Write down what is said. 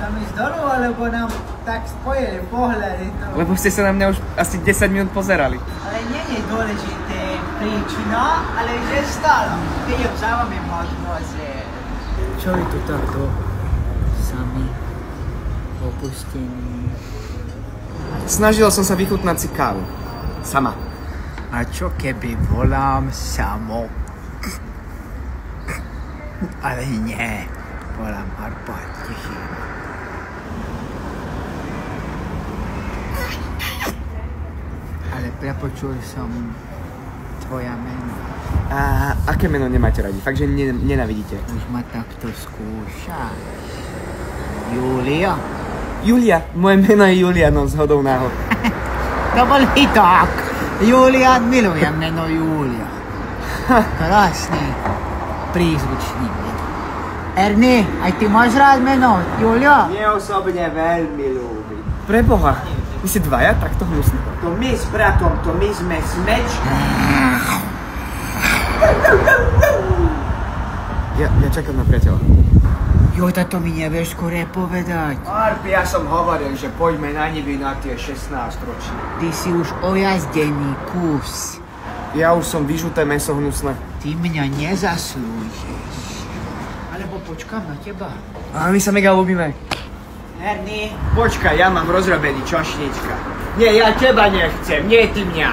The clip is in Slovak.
Mám ísť dolu, alebo nám tak spojili pohľady to? Lebo ste sa na mňa už asi 10 minút pozerali. Ale nie je dôležité príčina, ale že stalo. Keď je vzávam môže. Čo je tu takto? Sami. Opustení. Snažil som sa vychutnať si kávu. Sama. A čo keby volám samo? Ale nie. Volám Arpad Tichý. Ale prepočul som tvoja meno. A aké meno nemáte radi? Fakt, že nenavidíte? Už ma takto skúšaš. Julia? Julia. Moje meno je Julia, no zhodou náhod. To bol hiták. Julia, milujem meno Julia. Krásny prízvučník. Ernie, aj ty máš rád meno Julia? Mne osobne veľmi ľúbi. Preboha, vy si dvaja takto hnusní? To my s bratom, to my sme smeč. Ja čakám na priateľa. Jota, to mi nevieš skôr povedať. Arpi, ja som hovoril, že poďme na Nivy na tie 16 ročné. Ty si už ojazdený kus. Ja už som vyžuté mäso hnusné. Ty mňa nezaslúžiš. Alebo počkám na teba. A my sa mega ľúbime. Ernie, počkaj, ja mám rozrobený čošnička. Nie, ja teba nechcem, nie ty mňa.